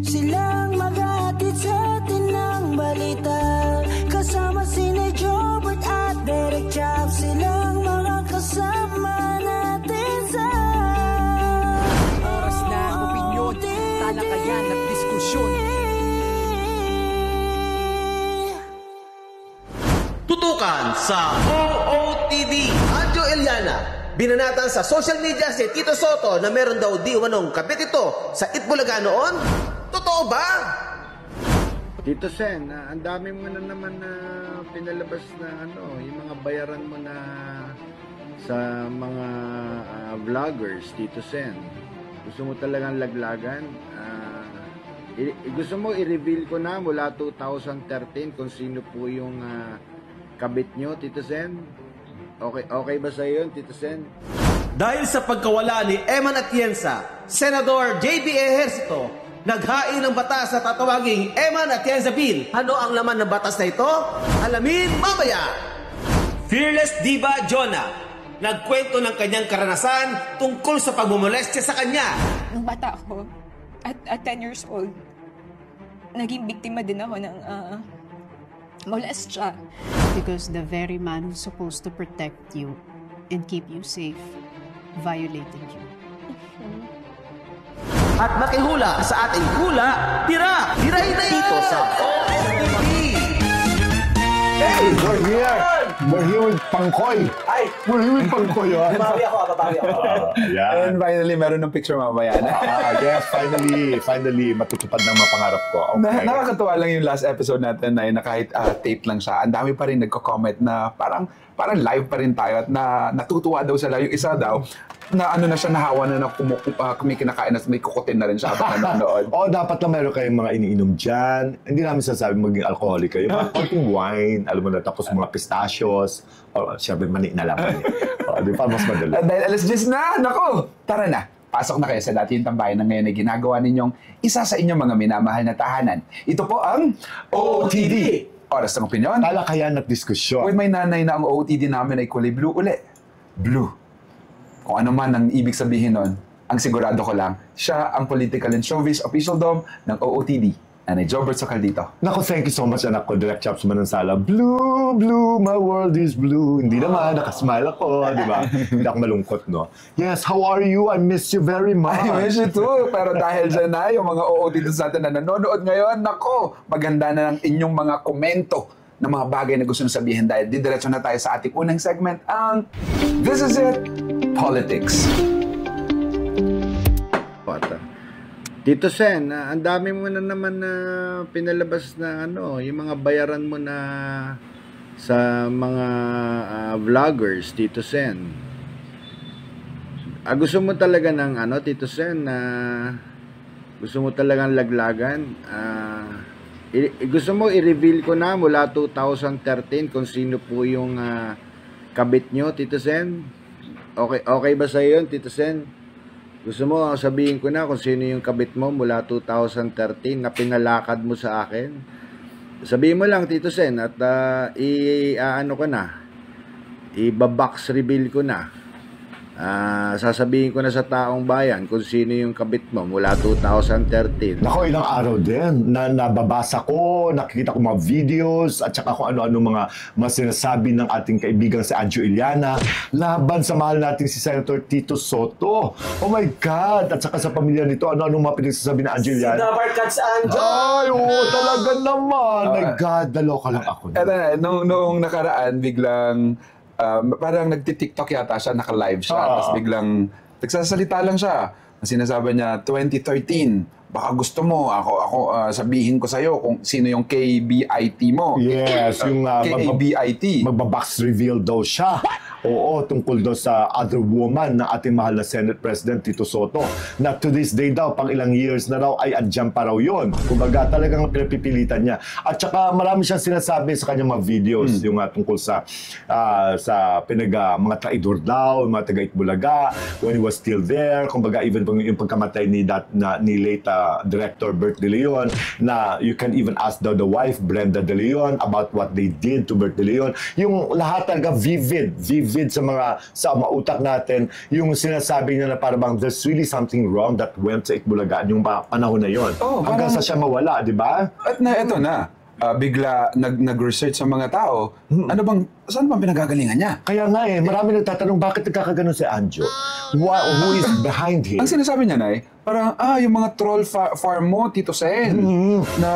Silang maghatid sa atin ng balita. Kasama sina Jobert at Derek Chap. Silang mga kasama natin sa oras na opinyon, talakayan at diskusyon. Tutukan sa OOTD. Anjo Eliana, binanatan sa social media si Tito Soto na meron daw di umanong kabit ito sa Itbulaga noon. Totoo ba? Tito Sen, ang dami mo na naman na pinalabas na yung mga bayaran mo na sa mga vloggers, Tito Sen. Gusto mo talagang laglagan? Gusto mo i-reveal ko na mula 2013 kung sino po yung kabit nyo, Tito Sen? Okay ba sa iyo, Tito Sen? Dahil sa pagkawala ni Eman Atienza, Senador J.B. Ejercito naghain ng batas na tatawaging Eman Atienza Bill. Ano ang laman ng batas na ito? Alamin mamaya! Fearless Diva Jonah nagkwento ng kanyang karanasan tungkol sa pagmumolestya sa kanya. Nung bata ako, at 10 years old, naging biktima din ako ng molestya. Because the very man who's supposed to protect you and keep you safe violated you. At makihula sa ating hula, tirahin na dito sa OOTD. Hey, we're here! We're here with Pangkoy. We're here with Pangkoy. Babawi ako. Yeah. And finally, meron ng picture mamaya na. Yes, finally, matutupad ng mga pangarap ko. Okay. Nakakatuwa lang yung last episode natin na kahit tape lang siya, ang dami pa rin nagko-comment na parang live pa rin tayo at natutuwa daw sila. Yung isa daw, na na siya, nahawa na kumikinakain at may kukutin na rin siya habang nanonood. Dapat lang meron kayong mga iniinom dyan. Hindi namin sasabi maging alcoholic kayo. Konting wine, alam mo na, tapos mga pistachios, o syempre mani na lang. Di pa mas madali. Dahil alas 10 na, nako, tara na. Pasok na kayo sa Dating Tambayan na ngayon ay ginagawa ninyong isa sa inyong mga minamahal na tahanan. Ito po ang OOTD. Oras ng opinyon. Talakayan at diskusyon. With may nanay na ang OOTD namin ay kulay blue uli. Blue. Kung ano man ang ibig sabihin nun, ang sigurado ko lang, siya ang political and showbiz official dom ng OOTD. Nanay Jobert Socaldito. Naku, thank you so much, anak ko. Direct Chaps Manansala. Blue, blue, my world is blue. Hindi naman, nakasmile ako, di ba? Hindi ako malungkot, no? Yes, how are you? I miss you very much. I miss you too. Pero dahil dyan na, yung mga OOTD sa atin na nanonood ngayon, nako, maganda na ng inyong mga komento ng mga bagay na gusto nyo sabihin dahil didiretso na tayo sa ating unang segment, ang This Is It, Politics. Tito Sen, ang dami mo na naman na pinalabas na yung mga bayaran mo na sa mga vloggers, Tito Sen. Gusto mo talaga ng Tito Sen, gusto mo talagang laglagan? Gusto mo i-reveal ko na mula 2013 kung sino po yung kabit nyo, Tito Sen? Okay ba sa iyo, Tito Sen? Gusto mo sabihin ko na kung sino yung kabit mo mula 2013 na pinalakad mo sa akin? Sabihin mo lang, Tito Sen, at ko na, i-box reveal ko na. Sasabihin ko na sa taong bayan kung sino yung kabit mo mula 2013. Nako, ilang araw din na nababasa ko, nakikita ko mga videos at saka kung ano-ano mga sinasabi ng ating kaibigan si Anjo Eliana laban sa mahal nating si Senator Tito Soto. Oh my God! At saka sa pamilya nito, ano-ano mga pinagsasabi ng Anjo Eliana. Sinabarkats Anjo! Ay, talaga naman! My God, daloka lang ako. Noong nakaraan, biglang parang nagti-TikTok yata siya, naka-live siya. Tapos biglang nagsasalita lang siya. Sinasabi niya, 2013, baka gusto mo, ako sabihin ko sa'yo kung sino yung KBIT mo. Yes, yung KBIT. Magbabox reveal daw siya. Oo, tungkol daw sa other woman na ating mahal na Senate President Tito Soto. Na to this day daw, pang ilang years na raw ay andyan pa raw yun. Kumbaga talagang pinapipilitan niya. At saka marami siyang sinasabi sa kanyang mga videos, yung tungkol sa mga traidor daw, mga taga-Itbulaga, when he was still there. Kumbaga even yung pagkamatay ni late Director Bert De Leon, na you can even ask daw the wife, Brenda De Leon, about what they did to Bert De Leon. Yung lahat talaga vivid vivid sa mga utak natin yung sinasabi niya na parang there's really something wrong that went sa Itbulaga yung panahon na yon. Hanggang sa siya mawala, di ba? At eto na, bigla nag-research sa mga tao, saan bang pinagagalingan niya? Kaya nga marami nagtatanong bakit nagkakaganon si Anjo? Who is behind him? Ang sinasabi niya, Nay, parang, yung mga troll farm mo, Tito Sen, na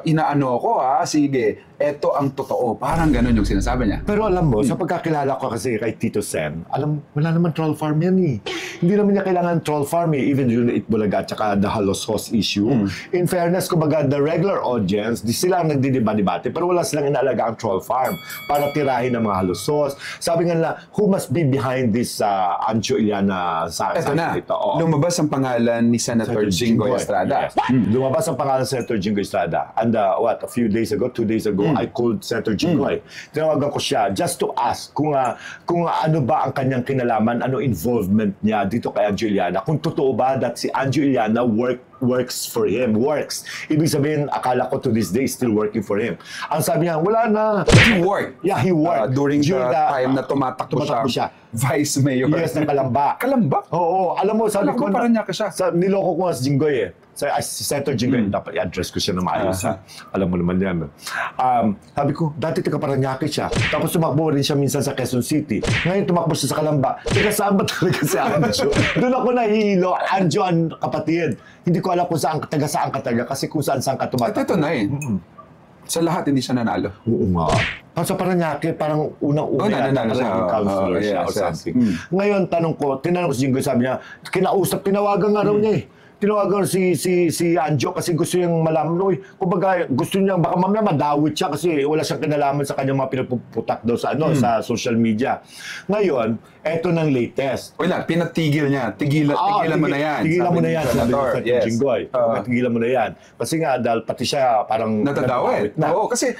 inaano ako, sige, eto ang totoo. Parang ganun yung sinasabi niya. Pero alam mo, sa pagkakilala ko kasi kay Tito Sen, wala naman troll farm yan Hindi naman niya kailangan troll farm even yung Itbulaga at saka the Halos-Hos issue. In fairness, kumbaga, the regular audience, sila ang nagdidiba-debate, pero wala silang inalaga ang troll farm para tirahin ng mga Halos-Hos. Sabi nga nila, who must be behind this Anjo Iliana sa eto na, lumabas ang pangalan ni Senator Jinggoy Estrada. Yes. Lumabas ang pangalan ni Senator Jinggoy Estrada. And a few days ago, 2 days ago, I called Senator Jinggoy. Tinawagan ko siya just to ask kung ano ba ang kanyang kinalaman, ano involvement niya dito kay Anjo Iliana. Kung totoo ba that si Anjo Iliana works for him. Ibig sabihin, akala ko to this day still working for him. Ang sabi niya, wala na. He worked. Yeah, he worked. During the time na tumatakbo siya. Vice Mayor. Yes, ng Kalamba. Kalamba? Oo. Alam mo, sabi ko, parang niya ka siya. Niloko ko nga si Jinggoy si Senator Jinggoy, dapat i-address ko siya na maayos. Alam mo naman yan. Sabi ko, dati taga Paranaque siya. Tapos tumakbo rin siya minsan sa Quezon City. Ngayon tumakbo siya sa Kalamba. Taga saan ba talaga si Anjo? Doon ako nahihilo. Anjo ang kapatid. Hindi ko alam kung taga saan ka taga kasi kung saan ka tumatakbo. At ito na sa lahat hindi siya nanalo. Oo nga. Sa Paranaque, parang unang-una nanalo siya. Counselor siya or something. Ngayon, tinanong ko si Jinggoy, sabi niya, tinawagan nga raw niya tinawagan si Anjo kasi gusto niyang malaman. Kumbaga, gusto niyang baka mamaya madawit siya kasi wala siyang kinalaman sa kanyang mga pinagpuputak daw sa sa social media. Ngayon, eto ng latest. Wala, pinatigil niya. Tigilan mo na yan. Tigilan mo na yan. Senator. Yes. Jinggoy. Tigilan mo na yan. Kasi nga, dahil pati siya parang natadawit na. Oo, kasi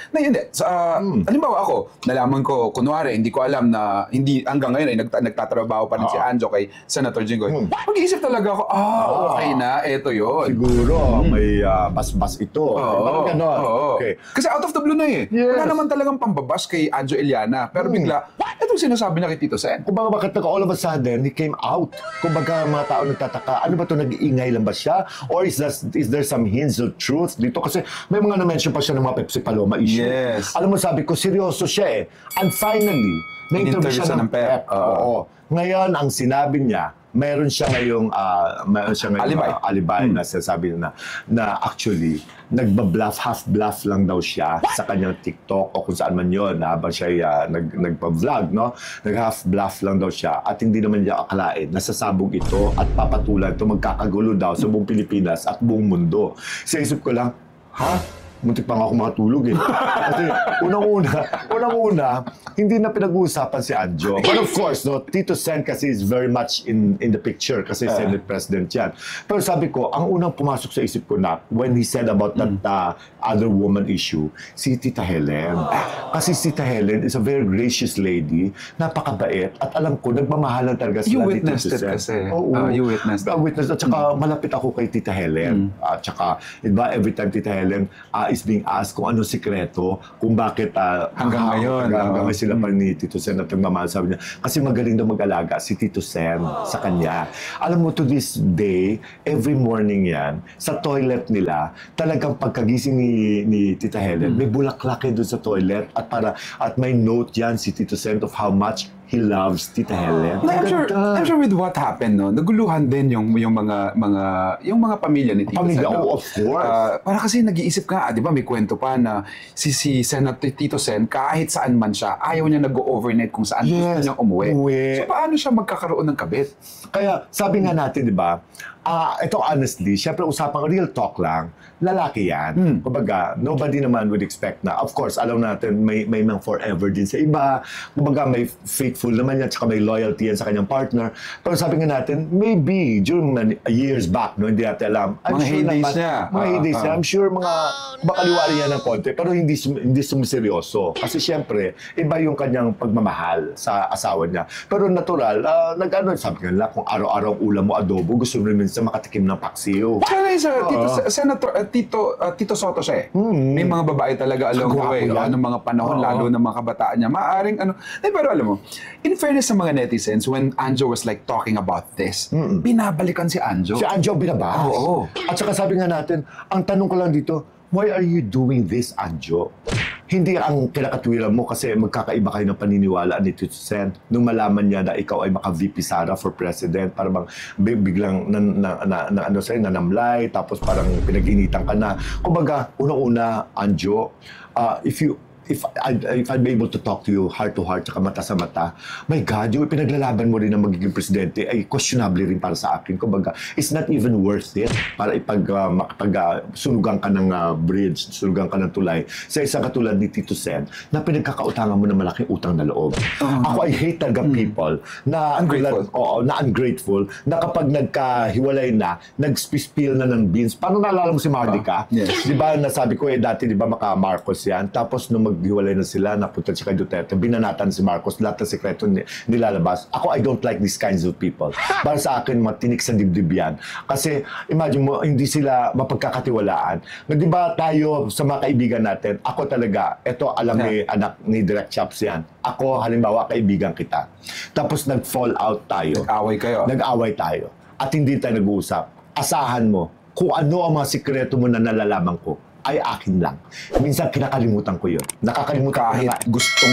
halimbawa ako, nalaman ko, kunwari, hindi ko alam na hanggang ngayon ay nagtatrabaho pa rin si Anjo kay Senator Jinggoy. Mag-iisip talaga ako, okay na, eto yun. Siguro, may basbas ito. Parang gano'n. Okay. Kasi out of the blue na Wala naman talagang pambabas kay Anjo Iliana. Pero bigla, etong sinasabi niya kay Tito Sen. Kumbaga, bakit all of a sudden, he came out? Kumbaga, mga tao nagtataka, ano ba ito, nag-iingay lang ba siya? Or is there some hints of truth dito? Kasi may mga na-mention pa siya ng mga Pepsi Paloma issue. Yes. Alam mo, sabi ko, seryoso siya And finally, na-interview siya ng PEP. Oo. Ngayon, ang sinabi niya, meron siya ngayong alibay na sinasabi na actually half-bluff lang daw siya sa kanyang TikTok o kung saan man yun habang siya nagpa-vlog, no? Half-bluff lang daw siya at hindi naman niya akalain nasasabog ito at papatulan ito magkakagulo daw sa buong Pilipinas at buong mundo. Sa isip ko lang, muntik pa nga ako makatulog Kasi unang-una, hindi na pinag-uusapan si Anjo. But of course, Tito Sen kasi is very much in the picture kasi Senate President yan. Pero sabi ko, ang unang pumasok sa isip ko na when he said about that other woman issue, si Tita Helen. Kasi si Tita Helen is a very gracious lady, napakabait, at alam ko, nagmamahalan talaga sila ni Tito Sen. Kasi. You witnessed it. Witness. At saka malapit ako kay Tita Helen. At saka, diba, every time Tita Helen is being asked kung ano sikreto, kung bakit hanggang ngayon sila pa ni Tito Sen at nagmamahal, sabi niya. Kasi magaling daw mag-alaga si Tito Sen sa kanya. Alam mo, to this day, every morning yan, sa toilet nila, talagang pagkagising ni Tita Helen, may bulaklak doon sa toilet at may note yan si Tito Sen of how much he loves Tita Helen. I'm sure with what happened, naguluhan din yung mga pamilya ni Tito Sen. Of course. Para kasi nag-iisip ka, di ba, may kwento pa na si Senator Tito Sen, kahit saan man siya, ayaw niya nag-overnight kung saan gusto niya umuwi. So paano siya magkakaroon ng kabit? Kaya sabi nga natin, di ba, ito honestly, syempre usapang real talk lang, lalaki yan. Kumbaga, nobody naman would expect na, of course, alam natin, may mga forever din sa iba. Kumbaga, may faithful naman yan, tsaka may loyalty yan sa kanyang partner. Pero sabi nga natin, maybe during years back, hindi natin alam. Mga heydays niya. Mga heydays niya. I'm sure bakaliwari niya ng konti, pero hindi sumiseryoso. Kasi syempre, iba yung kanyang pagmamahal sa asawa niya. Pero natural, sabi nga lang, kung araw-araw ulam mo adobo, gusto mo rin sa makatikim ng paksiw. Tsaka isa, Tito Soto siya eh. May mga babae talaga along the Gwapo way. yan. Ng mga panahon, lalo ng mga kabataan niya. Maaring pero alam mo, in fairness sa mga netizens, when Anjo was like talking about this, binabalikan si Anjo. Si Anjo binabas. Oo. At saka sabi nga natin, ang tanong ko lang dito, why are you doing this, Anjo? Hindi ang kinakatwiran mo kasi magkakaiba kayo ng paniniwala ni Tito Sen. Nung malaman niya na ikaw ay maka-VP Sara for president, parang biglang nanamlay, tapos parang pinag-initan ka na. Kumbaga, unang-una, Anjo, if I'd be able to talk to you heart to heart tsaka mata sa mata, my God, yung pinaglalaban mo rin na magiging presidente ay questionable rin para sa akin. Kumbaga, it's not even worth it para sunugan ka ng bridge, sunugan ka ng tulay sa isang katulad ni Tito Sen na pinagkakautangan mo ng malaking utang na loob. Ako, I hate talaga people na ungrateful, na kapag nagkahiwalay na, nag-spill na ng beans. Paano naalala mo si Mardica? Yes. Di ba nasabi ko dati, di ba maka-Marcos yan? Tapos nung maghiwalay na sila, napunta siya kay Duterte, binanatan si Marcos, lahat ng sekreto nilalabas. Ako, I don't like these kinds of people. Para sa akin, matinik sa dibdib yan. Kasi, imagine mo, hindi sila mapagkakatiwalaan. Di ba tayo, sa mga kaibigan natin, ako talaga, eto alam ni anak ni Direct Chaps yan. Ako, halimbawa, kaibigan kita. Tapos nag-fall out tayo. Nag-away kayo. Nag-away tayo. At hindi tayo nag-uusap. Asahan mo, kung ano ang mga sikreto mo na nalalaman ko, ay akin lang. Minsan kinakalimutan ko yun. Nakakalimutan Kahit ko na gusto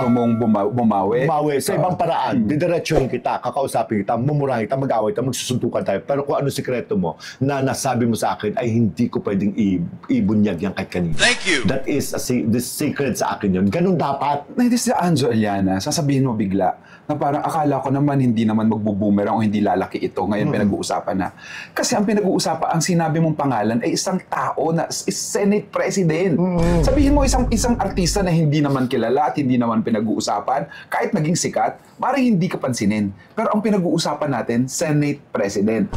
mong bumawi. bumawi sa ibang paraan. Didiretsuhin kita, kakausapin kita, mumurahin kita, mag-away kita, magsusuntukan tayo. Pero kung ano sikreto mo na nasabi mo sa akin ay hindi ko pwedeng ibunyag yan kahit kanina. Thank you. That is the secret sa akin yun. Ganun dapat. This is Anjo Eliana, sasabihin mo bigla na parang akala ko naman hindi naman magbubumerang o hindi lalaki ito. Ngayon pinag-uusapan na. Kasi ang pinag-uusapan, ang sinabi mong pangalan ay isang tao na Senate President. Sabihin mo isang artista na hindi naman kilala at hindi naman pinag-uusapan, kahit naging sikat, maaaring hindi ka pansinin. Pero ang pinag-uusapan natin, Senate President.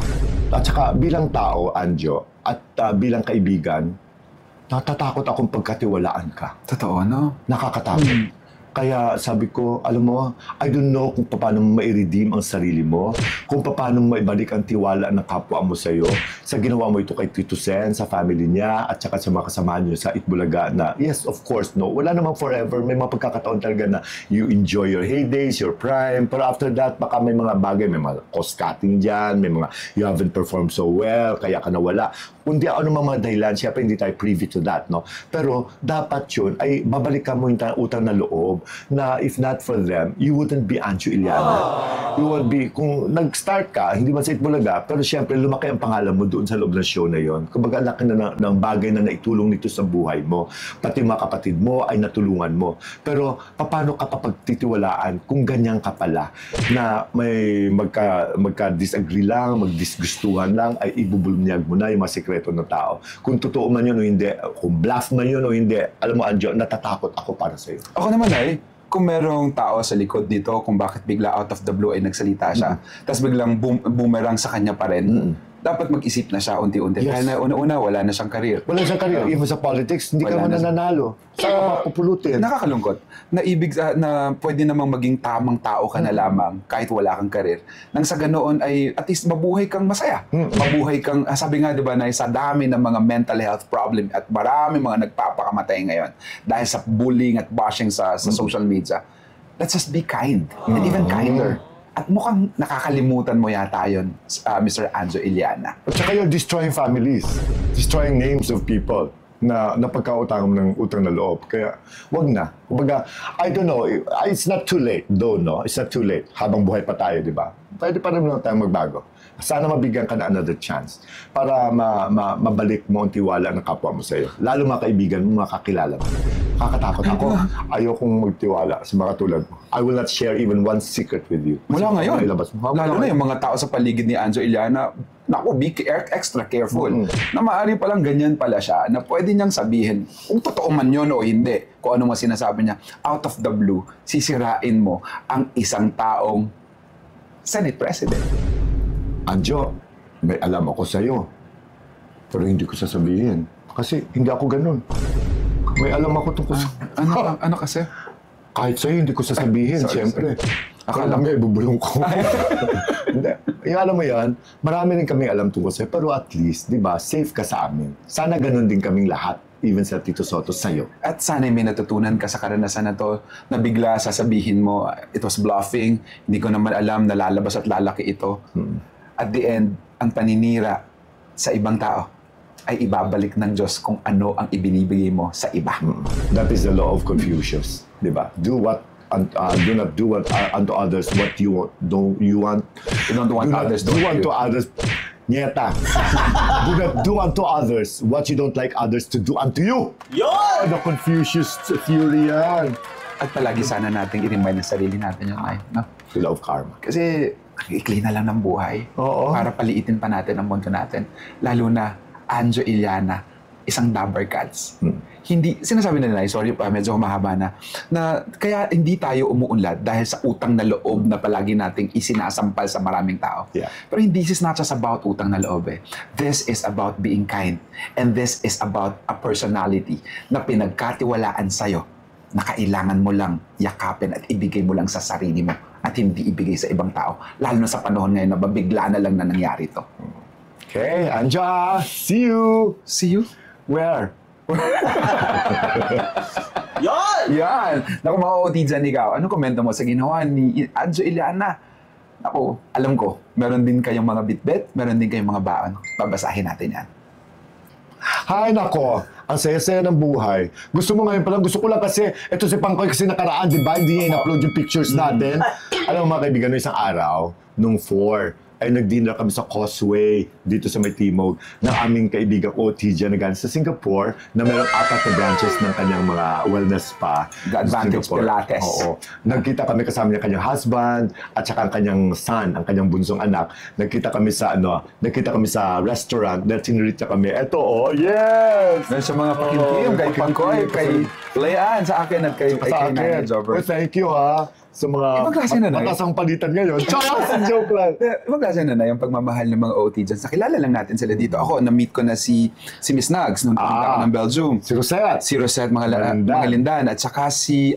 At saka bilang tao, Anjo, at bilang kaibigan, natatakot akong pagkatiwalaan ka. Totoo, no? Nakakatakot. Kaya sabi ko, alam mo, I don't know kung paano mo mai-redeem ang sarili mo, kung paano mo maibalik ang tiwala ng kapwa mo sa'yo. Sa ginawa mo ito kay Tito Sen, sa family niya, at saka sa mga kasamahan niyo sa Itbulaga na, yes, of course, no, wala namang forever. May mga pagkakataon talaga na you enjoy your heydays, your prime, pero after that, baka may mga bagay, may mga cost-cutting dyan, may mga you haven't performed so well, kaya ka nawala. Kundi ano mga dahilan, siyempre hindi tayo privy to that, no? Pero dapat yun ay babalikan mo yung utang na loob na if not for them, you wouldn't be Anjo Eliana. You would be, kung nag-start ka, hindi man sa Itbulaga, pero siyempre lumaki ang pangalan mo doon sa loob ng show na yon. Kumbaga laki na ng bagay na naitulong nito sa buhay mo. Pati mga kapatid mo ay natulungan mo. Pero paano ka papagtitiwalaan kung ganyan ka pala na may magka-disagree lang, magdisgustuhan lang, ay ibubulnyag mo na yung mga sekreto ng tao. Kung totoo man yun o hindi, kung bluff man yun o hindi, alam mo Anjo, natatakot ako para sa'yo. Ako naman ay, kung merong tao sa likod dito, kung bakit bigla out of the blue ay nagsalita siya, tapos biglang boomerang sa kanya pa rin, dapat mag-isip na siya unti-unti. Yes. Dahil na una-una, wala na siyang karir. Wala siyang karir. Even sa politics, hindi ka Wala man na. nananalo. Saan ka papupulutin? Nakakalungkot na pwede namang maging tamang tao ka na lamang kahit wala kang karir. Nang sa ganoon ay at least mabuhay kang masaya. Mabuhay kang, sabi nga diba na sa dami ng mga mental health problem at marami mga nagpapakamatay ngayon dahil sa bullying at bashing sa social media. Let's just be kind and even kinder. At mukhang nakakalimutan mo yata yun, Mr. Anjo Eliana. At saka you're destroying families. Destroying names of people na napagkautangan mo ng utang na loob. Kaya, wag na. Kumbaga, I don't know, it's not too late though, no? It's not too late. Habang buhay pa tayo, di ba? Pwede pa rin lang tayong magbago. Sana mabigyan ka na another chance para mabalik mo ang tiwala ng kapwa mo sa'yo. Lalo mga kaibigan mo, mga kakilala mo. Kakatakot ako. Ayokong magtiwala sa mga tulad mo. I will not share even one secret with you. Mula ngayon. Mo. Lalo na yung mga tao sa paligid ni Anjo Eliana, naku, be extra careful. Na maaari palang ganyan pala siya, na pwede niyang sabihin, kung totoo man yun o hindi, kung ano man sinasabi niya, out of the blue, sisirain mo ang isang taong Senate President. Anjo, may alam ako sa'yo. Pero hindi ko sasabihin. Kasi hindi ako ganun. May alam ako tungkol sa... Ano kasi? Kahit sa'yo, hindi ko sasabihin, siyempre. Akala mo, ibubulong ko. Hindi. Yung alam mo yan, marami rin kaming alam tungkol sa'yo, pero at least, di ba, safe ka sa amin. Sana ganun din kaming lahat, even sa Tito Soto, sa'yo. At sana may natutunan ka sa karanasan na to na bigla sasabihin mo, it was bluffing, hindi ko naman alam na lalabas at lalaki ito. At the end, ang paninira sa ibang tao ay ibabalik ng Diyos kung ano ang ibinibigay mo sa iba. That is the law of Confucius, di ba? Do not do what unto others what you don't want. You don't want others do to unto others. Nieta. Do not do unto others what you don't like others to do unto you. Yun! The Confucius theory yan. At palagi sana nating i-remind ng sarili natin yung life, no? The law of karma. Kasi ikli na lang ng buhay. Oo. Para paliitin pa natin ang mundo natin. Lalo na Anjo Iliana, isang dabber cats. Hindi, sinasabi na nila, sorry pa, medyo humahaba na kaya hindi tayo umuunlad dahil sa utang na loob na palagi nating isinasampal sa maraming tao. Yeah. Pero this is not just about utang na loob eh. This is about being kind. And this is about a personality na pinagkatiwalaan sa'yo na kailangan mo lang yakapin at ibigay mo lang sa sarili mo at hindi ibigay sa ibang tao. Lalo na sa panahon ngayon na babigla na lang na nangyari ito. Okay, Anja, see you. See you? Where? Yun! Yan! Naku, mga dyan ikaw. Anong komento mo sa ginawa ni Anjo Iliana? Naku, alam ko, meron din kayong mga bitbit, meron din kayong mga baon. Babasahin natin yan. Hay nako, ang saya-saya ng buhay. Gusto mo ngayon palang, gusto ko lang kasi, ito si Pangkoy kasi nakaraan, di ba? Hindi niya in-upload yung pictures natin. Alam mo mga kaibigan, no, isang araw, nung 4, ay nag-dinner kami sa Causeway dito sa May Timog ng aming kaibigan ko, TJ, na galing sa Singapore na mayroong 4 na branches ng kanyang mga wellness spa. The Advantage Pilates. Oo. Nagkita kami kasama niya kanyang husband at saka ang kanyang son, ang kanyang bunsong anak. Nagkita kami sa restaurant na tinreat niya kami. Eto, yes! Meron sa mga pakintim, kay Pangkoy, kay Leanne, sa akin at kay Nana Jobber. Oh, thank you ha. Sa mga Ibang klase na matasang palitan ngayon. Charles! Joke lang. Ibang klase na yung pagmamahal ng mga OT dyan. Nakilala lang natin sila dito. Ako, na-meet ko na si Miss Nugs nung pumunta ako ng Belgium. Si Rosette. Si Rosette, mga Lindan. At saka si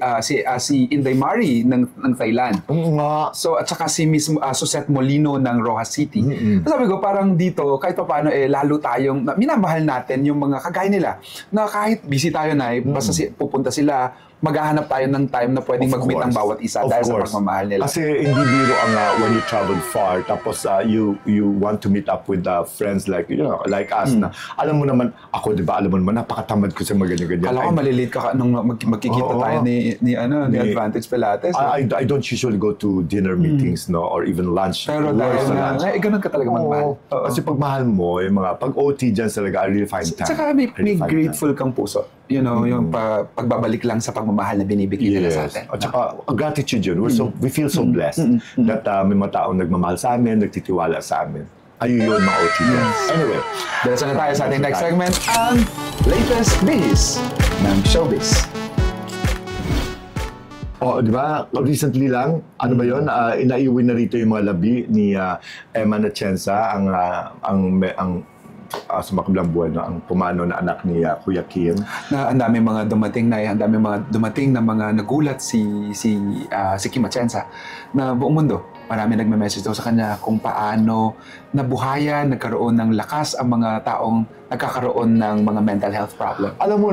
Inday Mari ng Thailand. Nga. So, at saka si Miss Susette Molino ng Rojas City. Sabi ko, parang dito, kahit pa paano, lalo tayong, minamahal natin yung mga kagaya nila. Na kahit busy tayo na, basta pupunta sila, maghahanap tayo ng time na pwedeng mag-meet ang bawat isa dahil sa pagmamahal nila. Kasi hindi biro ang when you travel far, tapos you want to meet up with friends like us na alam mo naman, ako di ba, alam mo naman, napakatamad ko sa mga ganyan-ganyan. Kala ko malilate ka nung magkikita tayo ni Advantage Pilates. I don't usually go to dinner meetings or even lunch. Pero dahil ganun ka talaga magmahal. Kasi pag mahal mo, yung mga pag-OT dyan talaga, I really find time. Saka may grateful kang puso. You know, yung pagbabalik lang sa pagmamahal na binibigay nila sa atin. At saka, gratitude yun. We feel so blessed that may mga taong nagmamahal sa amin, nagtitiwala sa amin. Ayun yun, mga OT. Anyway. Diretso na tayo sa ating next segment, ang latest biz ng showbiz. Di ba? Recently lang, ano ba yun? Inaiuwi na rito yung mga labi ni Emma Atienza, ang sa makabilang buwan, ang pumano na anak ni Kuya Kim. Na ang dami mga dumating na mga nagulat si Kim Atienza na buong mundo. Marami nagme-message daw sa kanya kung paano nabuhayan, nagkaroon ng lakas ang mga taong nagkakaroon ng mga mental health problem. Alam mo,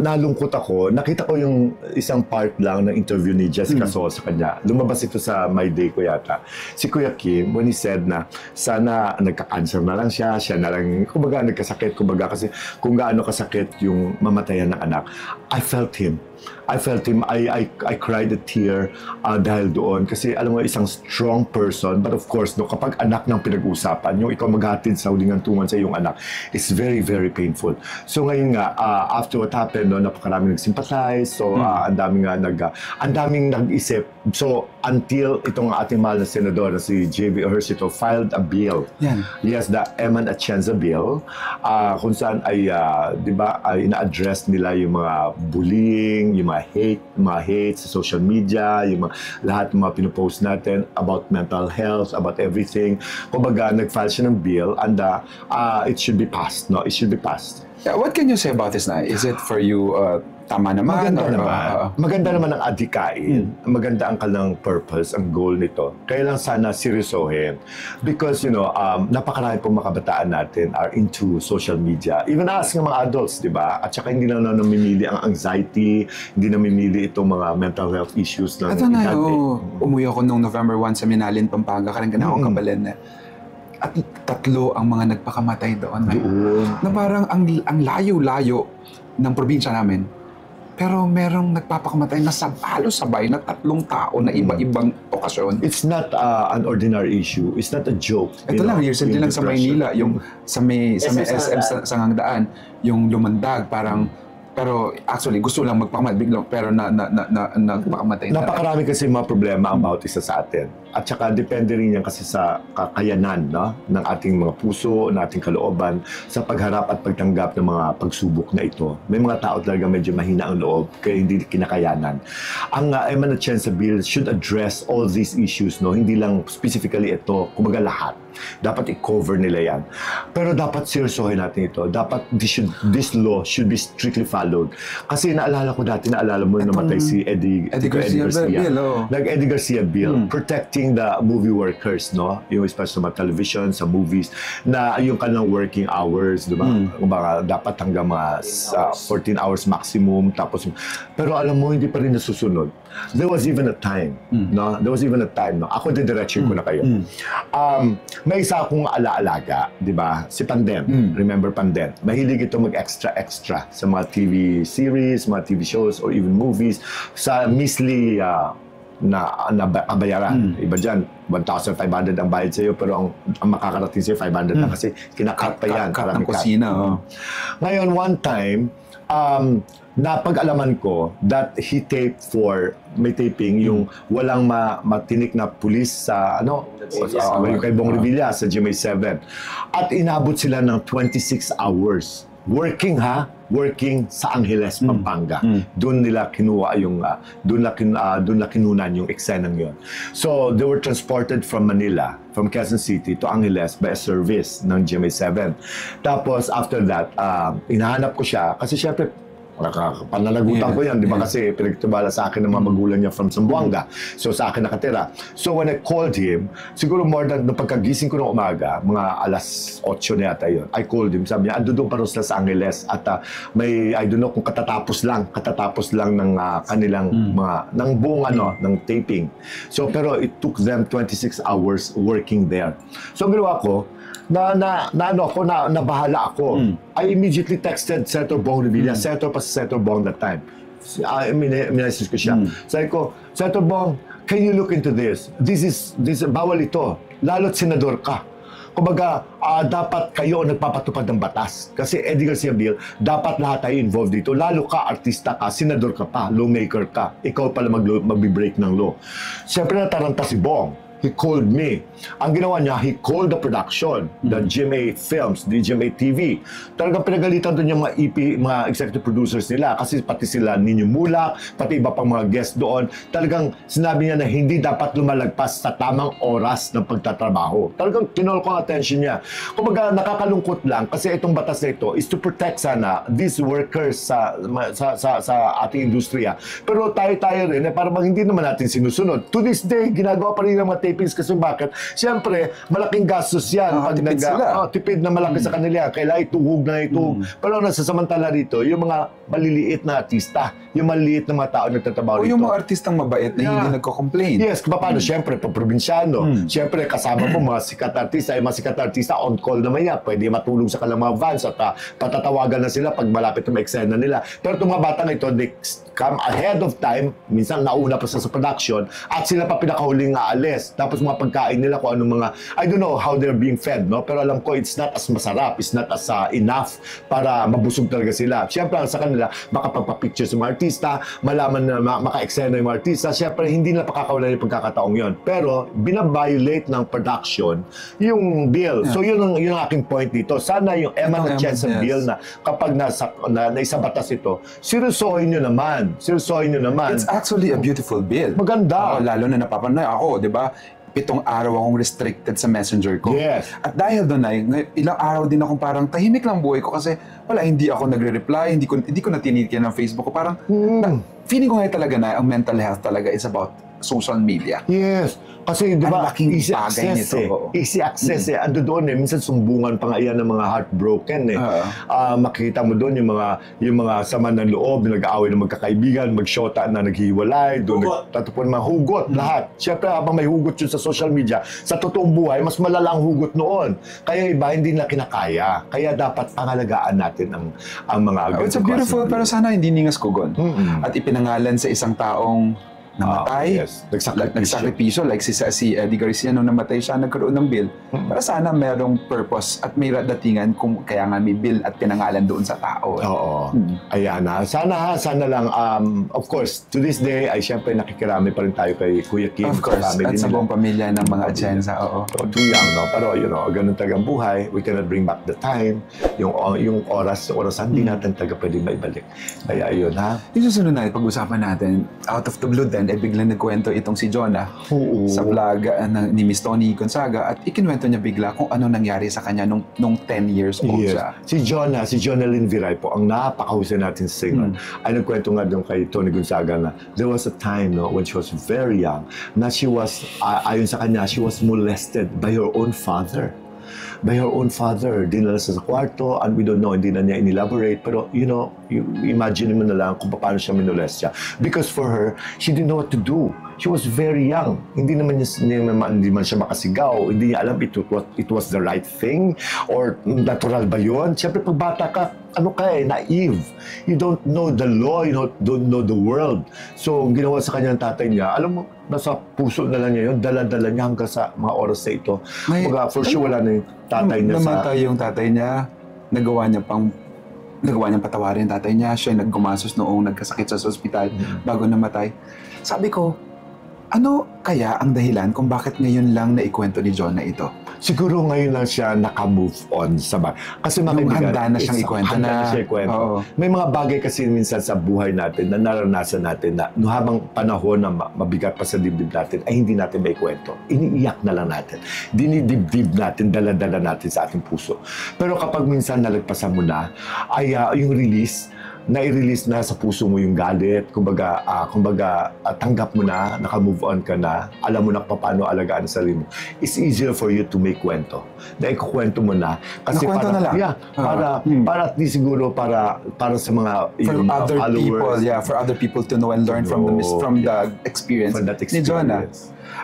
nalungkot ako. Nakita ko yung isang part lang ng interview ni Jessica Soho sa kanya. Lumabas ito sa My Day ko yata. Si Kuya Kim, when he said na sana nagka-cancer na lang siya na lang, kumbaga nagkasakit, kasi kung gaano kasakit yung mamatayan ng anak. I felt him. I cried a tear dahil doon. Kasi alam mo, isang strong person, but of course, kapag anak ng pinag-uusapan, yung ikaw maghatid sa huling hantungan sa iyong anak, it's very, very painful. So ngayon nga, after what happened, napakaraming nag-sympathize, so ang daming nag-isip. So until itong ating mahal na senador na si J.B. Ejercito filed a bill. Yes, the Emma Atienza bill, kung saan ay, di ba, ina-address nila yung mga bullying, yung mga hate sa social media, yung lahat ng mga pinopost natin about mental health, about everything. Kumbaga, nag-file siya ng bill and it should be passed, no? It should be passed. Yeah, what can you say about this na? Is it for you tama naman? Maganda or, naman. Maganda naman ang adhikain. Maganda ang kanilang purpose, ang goal nito. Kaya lang sana seryosohin. Because, napakarami pong mga kabataan natin are into social media. Even us ng mga adults, di ba? At saka hindi na namimili ang anxiety, hindi namimili itong mga mental health issues ng Ito na, umuwi ako nung November 1 sa Minalin, Pampanga. Karang akong Kabalen. At 3 ang mga nagpakamatay doon. Na parang ang layo-layo ng probinsya namin. Pero merong nagpapakamatay na halos sabay na 3 tao na iba-ibang okasyon. It's not an ordinary issue. It's not a joke. Ito lang, recently lang sa Maynila, yung sa may SM sa Ngangdaan, yung lumandag, pero actually gusto lang magpakamatay biglang pero nagpakamatay na. Napakarami kasi mga problema ang bawat isa sa atin. At saka depende rin yan kasi sa kakayanan ng ating mga puso, ng ating kalooban sa pagharap at pagtanggap ng mga pagsubok na ito. May mga tao talaga medyo mahina ang loob kaya hindi kinakayanan. Ang Eman Atienza Bill should address all these issues, hindi lang specifically ito, kumbaga lahat. Dapat i-cover nila yan. Pero dapat seryosohin natin ito. Dapat this law should be strictly followed. Kasi naalala mo namatay si Eddie Garcia. Nag-Eddie Garcia Bill, protecting the movie workers, yung especially sa mga television, sa movies, na yung kanilang working hours, diba? Dapat hanggang mga 14 hours maximum. Pero alam mo, hindi pa rin nasusunod. There was even a time, Ako didiretso ko na kayo. May isa akong alaalaga, di ba? Si Panden. Remember Panden? Mahilig ito mag-extra sa mga TV series, mga TV shows, or even movies. Sa measly na kabayaran. Iba dyan, 1,500 ang bayad sa'yo, pero ang makakarating sa'yo, 500 na kasi kinakat pa yan. Cut ng kusina. Ngayon, one time, napag-alaman ko that he may taping yung walang matinik na pulis sa yung kay Bong Revilla sa GMA7. At inabot sila ng 26 hours. Working sa Angeles, Pampanga. Doon nila kinuha yung doon na kinunan yung eksenang yon. So they were transported from Manila, from Quezon City to Angeles by a service ng GMA7. Tapos after that, hinahanap ko siya kasi syempre pananagutan ko yan, di ba? Kasi pinagtibala sa akin ng mga magulang niya from Zamboanga. So sa akin nakatira. So when I called him, siguro more than nung pagkagising ko ng umaga, mga alas 8 na yata yun, I called him. Sabi niya, ando doon pa rin sila sa Angeles at may, I don't know kung katatapos lang ng kanilang ng buong ng taping. So pero it took them 26 hours working there. So ang ginawa ko, nabahala ako. I immediately texted Senator Bong Revilla. Senator pa si Senator Bong that time. Minessage ko siya. Sabi ko, Senator Bong, can you look into this? This bawal ito. Lalo't senador ka. Kumbaga, dapat kayo nagpapatupad ng batas. Kasi Eddie Garcia Bill, dapat lahat tayo involved dito. Lalo ka, artista ka, senador ka pa, lawmaker ka. Ikaw pala mag-break ng law. Siyempre nataranta si Bong. He called me. Ang ginawa niya, he called the production, the GMA Films, the GMA TV. Talagang pinagalitan doon yung mga executive producers nila kasi pati sila Nino Mulak, pati iba pang mga guest doon. Talagang sinabi niya na hindi dapat lumalagpas sa tamang oras ng pagtatrabaho. Talagang kinol ko ang attention niya. Kumbaga nakakalungkot lang kasi itong batas na ito is to protect sana these workers sa ating industriya. Pero tayo rin, parang hindi naman natin sinusunod. To this day, ginagawa pa rin ng mga tapings kasi bakit? Siyempre, malaking gastos yan. Tipid na malaki sa kanila. Kailangan ituhog na ituhog. Pero nasasamantala rito, yung mga maliliit na artista, yung maliliit na mga tao nagtatrabaho rito. O yung mga artistang mabait na hindi nagko-complain. Yes, paano? Siyempre, probinsyano. Siyempre, kasama mo mga sikat artista. Mga sikat artista, on call naman yan. Pwede matulong sa kanilang mga vans at patatawagan na sila pag malapit na eksena nila. Pero itong mga batang ito, they come ahead of time. Minsan, nauna pa sa production at sila pa pinakahuling aalis. Tapos mga pagkain nila kung anong mga, I don't know how they're being fed, no? Pero alam ko, it's not as masarap, it's not as enough para mabusog talaga sila. Siyempre, sa kanila, makapagpa-picture sa mga artista, malaman na maka-eksena yung mga artista. Siyempre, hindi na pakakawalan yung pagkakataong yon. Pero, binabiolate ng production yung bill. So, yun ang aking point dito. Sana yung Eman Atienza bill na kapag naisa batas ito, seryosohin nyo naman. It's actually a beautiful bill. Maganda. Lalo na napapanay ako, di ba? 7 araw akong restricted sa messenger ko. Yes. At dahil doon ay, ilang araw din akong parang tahimik lang buhay ko kasi wala, hindi ako nagre-reply, hindi ko na tinitigyan ng Facebook ko. Parang, feeling ko ngayon talaga na ang mental health talaga is about social media. Yes. Kasi di ba, Ang laking easy bagay access nito, eh. oo. Easy access eh. Ando doon eh. Minsan sumbungan pa nga yan ng mga heartbroken eh. Makikita mo doon yung mga sama ng loob, nag-aaway ng magkakaibigan, magsyota na naghiwalay, doon tatapon mga hugot, lahat. Siyempre habang may hugot yun sa social media, sa totoong buhay, mas malalang hugot noon. Kaya iba, hindi na kinakaya. Kaya dapat pangalagaan natin ang mga It's a beautiful, pero sana hindi ningas kugon. At ipinangalan sa isang taong namatay, yes. nagsakripisyo, like si Eddie Garcia nung namatay siya, nagkaroon ng bill. Para sana merong purpose at may datingan kung kaya nga may bill at pinangalan doon sa tao. Oo. Ayan na. Sana lang, of course, to this day, ay syempre nakikirami pa rin tayo kay Kuya Kim. Of course, at sa buong pamilya ng mga Atienza, oo. So, too young, no? Pero, ganun tagang buhay. We cannot bring back the time. Yung orasan, hindi natin pwede maibalik. Kaya, yun, ha? Yung susunod na, pag-usapan natin, out of the blue then, biglang nagkwento itong si Jonah sa vlog ni Miss Tony Gonzaga at ikinuwento niya bigla kung ano nangyari sa kanya nung 10 years old siya. Si Jonah Lynn Viray po, ang napakahusay natin singer, ay nagkwento nga doon kay Tony Gonzaga na there was a time when she was very young na she was, ayon sa kanya, she was molested by her own father. Dinala sa kwarto, and we don't know, hindi na niya inelaborate, pero imagine mo na lang kung paano siya minolest siya. Because for her, she didn't know what to do. She was very young. Hindi man siya makasigaw. Hindi niya alam it was the right thing or natural ba yun. Siyempre, pag bata ka, naive. You don't know the law, you don't know the world. So, ginawa sa kanya ng tatay niya, alam mo, nasa puso na lang niya yun, dala-dala niya hanggang sa mga oras na ito. For sure, wala na yung tatay niya namatay yung tatay niya, nagawa niyang patawarin yung tatay niya, siya yung naggumasos noong nagkasakit sa ospital bago namatay. Sabi ko, ano kaya ang dahilan kung bakit ngayon lang naikwento ni Jonah ito? Siguro ngayon lang siya naka-move on sa kasi handa na siyang ikwento na. May mga bagay kasi minsan sa buhay natin na naranasan natin na habang panahon na mabigat pa sa dibdib natin ay hindi natin may kwento. Iniiyak na lang natin. Dinidibdib natin, dala-dala natin sa ating puso. Pero kapag minsan nalagpasan mo na, ay yung release, nai-release na sa puso mo yung galit, kumbaga tanggap mo na, naka-move on ka na, alam mo na paano alagaan sa sarili mo. It's easier for you to make kwento. Na ikukwento mo na. Kasi para at least siguro para sa mga other followers. People, for other people to know and learn from the experience ni Jonah.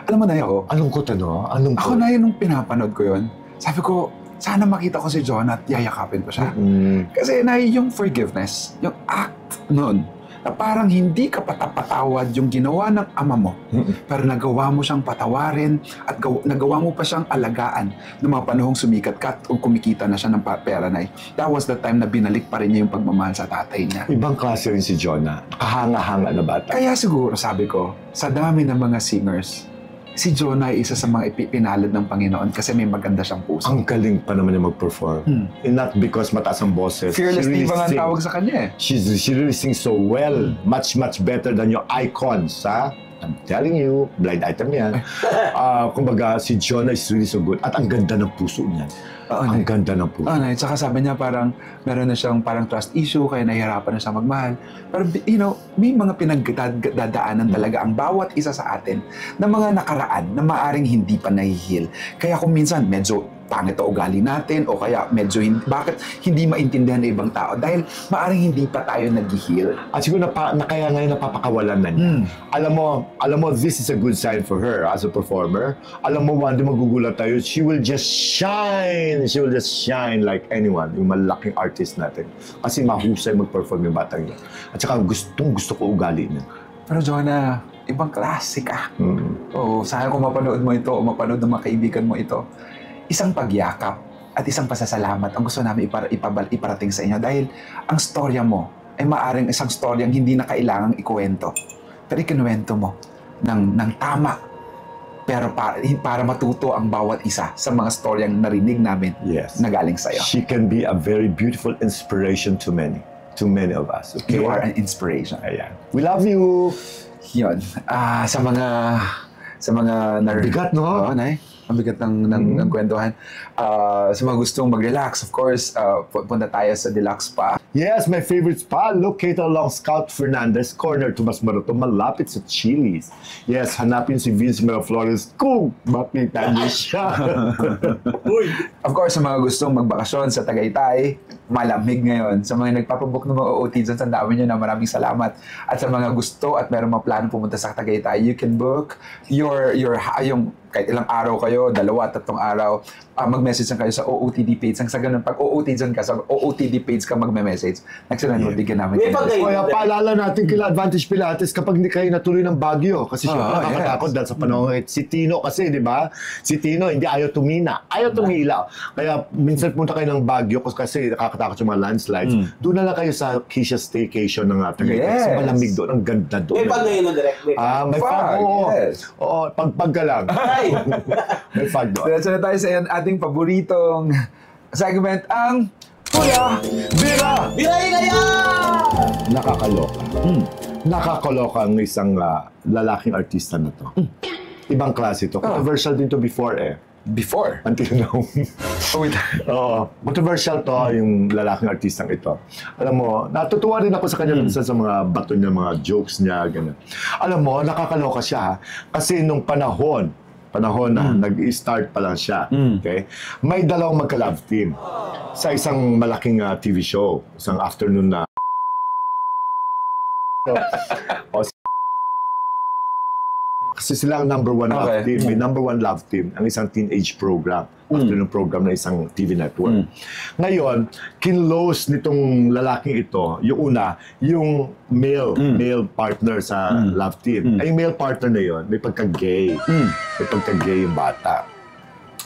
Alam mo na ako. Alungkot Ako na yun nung pinapanood ko yun. Sabi ko, sana makita ko si Jonah at yayakapin ko siya. Kasi yung forgiveness, yung act noon, na parang hindi ka patawad yung ginawa ng ama mo, pero nagawa mo siyang patawarin at nagawa mo pa siyang alagaan ng mga panahong sumikat ka at kumikita na siya ng pera na. That was the time na binalik pa rin niya yung pagmamahal sa tatay niya. Ibang klase rin si Jonah. Kahanga-hanga na bata. Kaya siguro, sabi ko, sa dami ng mga singers, si Jonah ay isa sa mga ipinalad ng Panginoon kasi may maganda siyang puso. Ang galing pa naman niya mag-perform. And not because mataas ang boses. Fearless diva nga ang tawag sa kanya eh. She really sings so well. Much better than your icons, ha? I'm telling you, blind item yan. Kumbaga, si Jonah is really so good. At ang ganda ng puso niya. Ang ganda ng puso. Tsaka sabi niya parang meron na siyang parang trust issue kaya nahihirapan na siya magmahal. Pero may mga pinagdadaanan talaga ang bawat isa sa atin na mga nakaraan na maaring hindi pa nahihil. Kaya kung minsan medyo pangit o ugali natin o kaya medyo bakit hindi maintindihan ng ibang tao dahil maaring hindi pa tayo nag-heal. At siguro kaya ngayon napapakawalan na niya. Alam mo, this is a good sign for her as a performer. Alam mo, one day magugulat tayo, she will just shine like anyone, yung malaking artist natin. Kasi mahusay mag-perform yung batang niya. At saka gusto ko ugali niya. Pero Jonah, ibang klase ka. Sana kung mapanood mo ito o mapanood ng mga kaibigan mo ito, isang pagyakap at isang pasasalamat ang gusto namin iparating sa inyo dahil ang storya mo ay maaaring isang storyang hindi na kailangang ikuwento. Pero ikinuwento mo ng tama pero para matuto ang bawat isa sa mga storyang narinig namin na galing sa'yo. She can be a very beautiful inspiration to many of us. Okay? You are an inspiration. Ayan. We love you! Yun. sa mga Bigat, no? Oo, Nay. Ang bigat ng kwentuhan. Sa mga gustong mag-relax, of course, punta tayo sa Deluxe Spa. Yes, my favorite spa located along Scout Fernandez Corner, Tomas Maroto, malapit sa Chili's. Yes, hanapin si Vince Miraflores kung makita niyo siya. Of course, sa mga gustong magbakasyon sa Tagaytay, malamig ngayon. Sa mga nagpapabook ng mga OOT dyan, tandaan nyo na maraming salamat. At sa mga gusto at meron mga plano pumunta sa Tagaytay, you can book yung kahit ilang araw kayo, 2, 3 araw, mag-message lang kayo sa OOTD page. Sa ganun, pag OOT dyan ka, sa OOTD page ka mag-message, nagsinan, bigyan namin. May pag-ayun. Kaya paalala natin kila Advantage Pilates kapag hindi kayo natuloy ng Baguio. Kasi syempre nakakatakot dahil sa panahon. Si Tino kasi, di ba? Si Tino hindi ayaw tumina. Ayaw tumila. Kaya minsan punta kayo ng Baguio kasi nakakatakot yung mga landslides. Doon na lang kayo sa Kisha Staycation ng Tagaytay. Yes. Kasi malamig doon. Ang ganda doon. May pag-ayun ng direct. May fog. Oo. Yes. Oo, pagpag ka lang. May fog doon. Diretso na tayo sa ating paboritong segment, ang Kuya Bira! Biray kaya! Nakakaloka. Nakakaloka ang isang lalaking artista na to. Ibang klase to. Controversial din to before Before? Until now. Oh, wait. Oo. Controversial to yung lalaking artistang ito. Alam mo, natutuwa rin ako sa kanya minsan sa mga bato niya, mga jokes niya, gano'n. Alam mo, nakakaloka siya kasi nung panahon na nag-start pa lang siya, okay? May dalawang magka-love team sa isang malaking TV show, isang afternoon na kasi sila ang number one love team. May number one love team, ang isang teenage program. Afternoon program na isang TV network. Ngayon, kinlose nitong lalaking ito, yung una, yung male partner sa love team. Ay, yung male partner na yon may pagka-gay. May pagka-gay yung bata.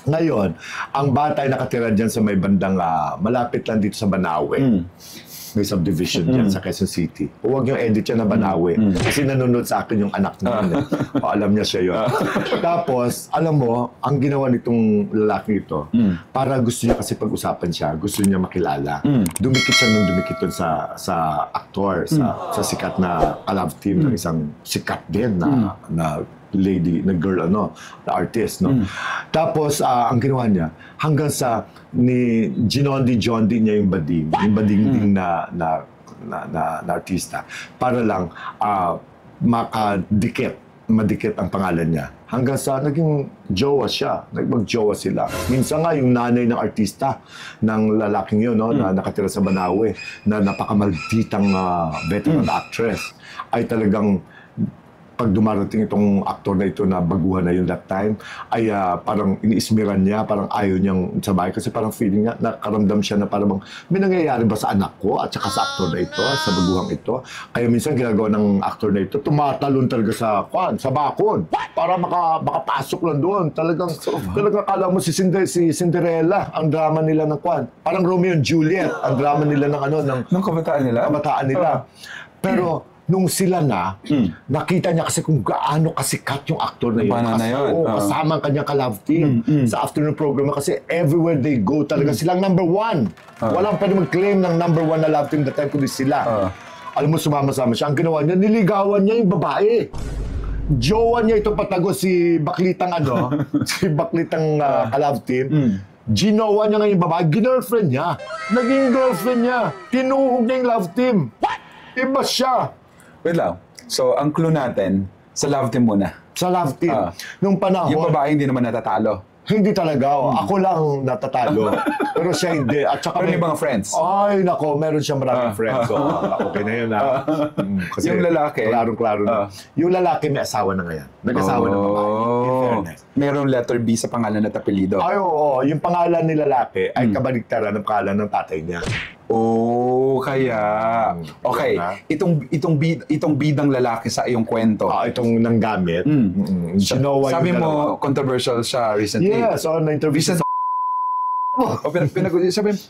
Ngayon, ang bata ay nakatira dyan sa may bandang malapit lang dito sa Banawe. May subdivision dyan sa Quezon City. Huwag yung edit yan na Banawe. Kasi nanonood sa akin yung anak niya. Alam niya siya yun. Tapos, alam mo, ang ginawa nitong lalaki ito, para gusto niya kasi pag-usapan siya, gusto niya makilala. Dumikit siya nung dumikit dun sa aktor, sa sikat na love team ng isang sikat din na lady, na girl, na artist, no? Tapos, ang ginawa niya, hanggang sa ni Jondi niya yung bading na artista, para lang madikit ang pangalan niya. Hanggang sa naging jowa siya, mag-jowa sila. Minsan nga yung nanay ng artista, ng lalaking yun, no, na nakatira sa Banawe, na napakamalditang veteran actress, ay talagang pag dumarating itong aktor na ito na baguhan na yun that time, ay parang iniismiran niya, parang ayaw niyang sabay kasi parang feeling niya, nakaramdam siya na parang may nangyayari ba sa anak ko at saka sa aktor na ito, sa baguhang ito. Kaya minsan ginagawa ng aktor na ito, tumatalon talaga sa bakod para makapasok lang doon. Talagang akala mo si Cinderella, ang drama nila ng parang Romeo and Juliet, ang drama nila ng kabataan nila. Pero nung sila nakita niya kasi kung gaano kasikat yung aktor na yun. Kasama ang kanyang ka-love team sa afternoon program kasi everywhere they go talaga silang number one. Walang pwede mag-claim ng number one na love team that time kundi sila. Alam mo, sumama-sama siya. Ang ginawa niya, niligawan niya yung babae. Jowa niya ito patago si Baklitang si Baklitang ka-love team. Ginawa niya nga yung babae, girlfriend niya. Naging girlfriend niya. Tinuhog niya yung love team. Iba siya. Wait lang. So, ang clue natin, sa love team muna. Sa love team. Nung panahon... Yung babae hindi naman natatalo. Hindi talaga. Ako lang natatalo. Pero siya hindi. At saka pero may mga friends. Ay, nako. Meron siya maraming friends. So, okay na yun. Kasi yung lalaki? Klarong-klaro na. Yung lalaki may asawa na ngayon. Nag-asawa na babae. In fairness. Merong letter B sa pangalan at apelido. Ay, oo. Yung pangalan ni lalaki ay kabaligtaran ng pangalan ng tatay niya. Kaya. Okay. Itong bidang lalaki sa iyong kwento. Itong nanggamit. Sabi mo, controversial siya recently. Yes, na-interview siya.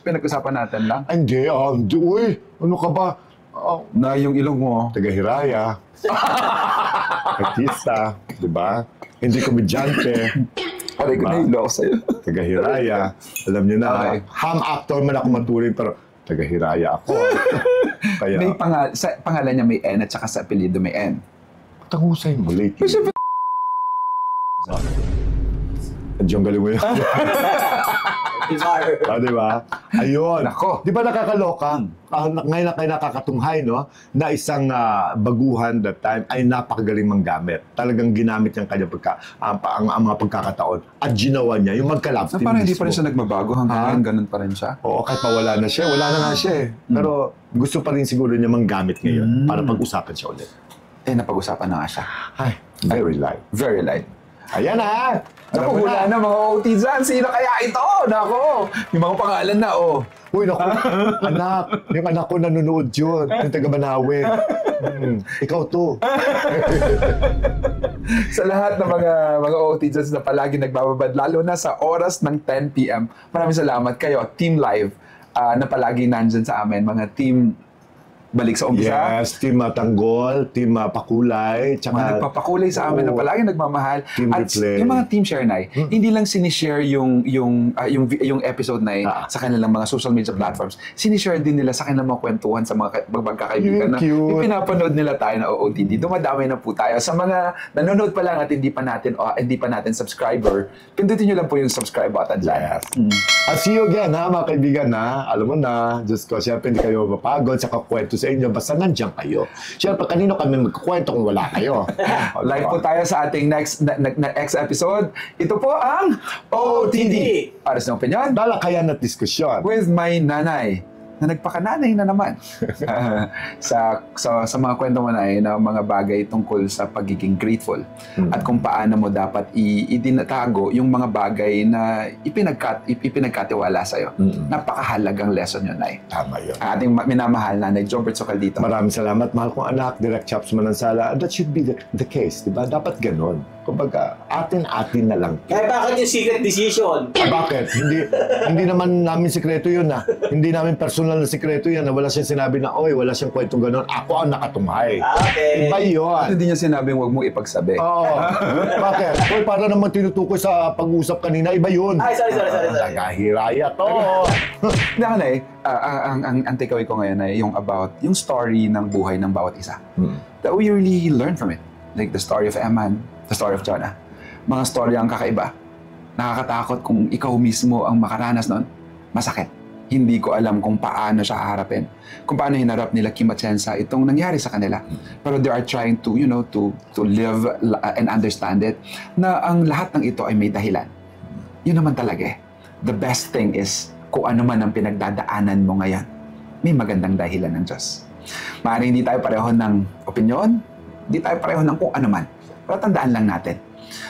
Pinag-usapan natin lang? Hindi. Uy, ano ka ba? Na yung ilong mo. Taga-Hiraya. Artista. Diba? Hindi komedyante. Aray ko na ilo ako sa'yo. Taga-Hiraya. Alam niyo na, ham actor man ako maturing, pero taga-Hiraya ako. Kaya, may pangalan niya may N at saka sa apelido may N. Tangusay mo, late. Diyan galing mo yun. Di ba? Ayun. Nako. Di ba nakakaloka? Ngayon na kayo nakakatunghay, no? Na isang baguhan that time ay napakagaling manggamit. Talagang ginamit niya ang kanyang ang mga pagkakataon. At ginawa niya yung magka-love team Parang hindi pa rin mismo. siya nagbabago hanggang ngayon, ganun pa rin siya. Oo, kahit pa wala na siya. Wala na nga siya eh. Pero gusto pa rin siguro niya manggamit ngayon para pag-usapan siya ulit. Napag-usapan na nga siya. Ay, very light. Very light. Ayan na! Naku, hula na mga OT dyan. Sino kaya ito? Nako, yung mga pangalan na, Uy, naku, anak. Yung anak ko nanonood yun. Yung taga Manawi. Ikaw to. Sa lahat ng mga OT dyan na palagi nagbababad, lalo na sa oras ng 10 p.m. Maraming salamat kayo, Team Live, na palagi nandyan sa amin. Mga team balik sa umpisa. Yes, team Tanggol, team Pakulay, Mga tsaka nagpapakulay sa amin na palagi nagmamahal. Team At Replay. yung mga team share na hindi lang sinishare yung episode na sa kanilang mga social media platforms. Sinishare din nila sa kanilang mga kwentuhan sa mga magkakaibigan na Cute. yung pinapanood nila tayo na OOTD. Dumadami na po tayo. Sa mga nanonood pa lang at hindi pa natin subscriber, pindutin nyo lang po yung subscribe button dyan. Yes. I'll see you again, ha, mga kaibigan, ha? Alam mo na, Diyos ko, siyempre hindi kayo mapagod sa kakwento sa inyo, basta nandiyan kayo. Siyempre, kanino kami magkakwento kung wala kayo? Live po tayo sa ating next episode. Ito po ang OOTD. Para sa opinion, Talakayan at diskusyon. with my nanay na nagpakananay na naman sa mga kwento mo na na mga bagay tungkol sa pagiging grateful at kung paano mo dapat itinatago yung mga bagay na ipinagkatiwala sa'yo. Napakahalagang lesson yun, Nay. Tama yun. Ang ating minamahal Nanay Jobert Socaldito. Maraming salamat, mahal kong anak, Direct Chaps Manansala. That should be the case, di ba? Dapat ganon. Kumbaga, atin-atin na lang. Kaya bakit yung secret decision? Bakit? Hindi naman namin sikreto yun, ha? Hindi namin personal na sikreto yan na wala siyang sinabi na, oy, wala siyang kwentong ganon. Ako ang nakatumhay. Okay. Iba yun. At hindi niya sinabing huwag mo ipagsabi. Oo. Bakit? Oy, para naman tinutukoy sa pag-usap kanina, iba yun. Ay, sorry. Nagahiraya to. Nanay, ang takeaway ko ngayon ay yung about yung story ng buhay ng bawat isa. That we really learn from it. Like the story of Eman, the story of Jonah. Mga story ang kakaiba. Nakakatakot kung ikaw mismo ang makaranas noon. Masakit. Hindi ko alam kung paano siya haharapin. Kung paano hinarap nila Kim at Chensa itong nangyari sa kanila. Pero they are trying to, to live and understand it na ang lahat ng ito ay may dahilan. Yun naman talaga eh. The best thing is kung ano man ang pinagdadaanan mo ngayon, may magandang dahilan ng Diyos. Maaaring hindi tayo pareho ng opinyon, hindi tayo pareho ng kung ano man. Pero tandaan lang natin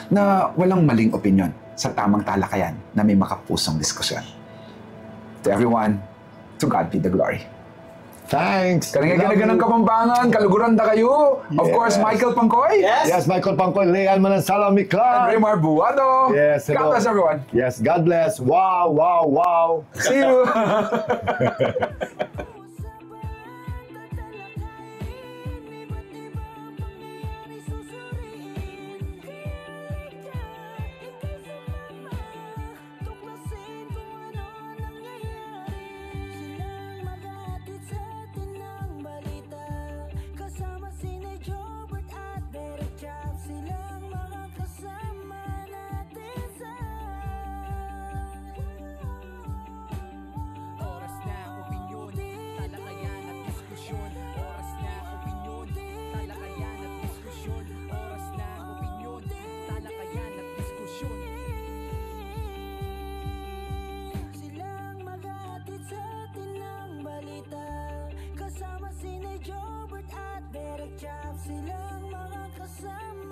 na walang maling opinyon sa tamang talakayan na may makapusong diskusyon. To everyone, to God be the glory. Thanks. Kanang Kapampangan, kaluguran na kayo. Of course, Michael Pangkoy. Yes, Michael Pangkoy, Leal Manansala, And Mikla. Raymar Buado. Yes, hello. God bless everyone. Yes, God bless. Wow, wow, wow. See you. Kasama sina Jobert at Derek Chap, silang mga kasama natin sa Oras na opinyon, talakayan at diskusyon. Oras na opinyon, talakayan at diskusyon. Oras na opinyon, talakayan at diskusyon. silang maghatid sa atin ng balita. Kasama sina Jobert at Derek Chap, silang mga kasama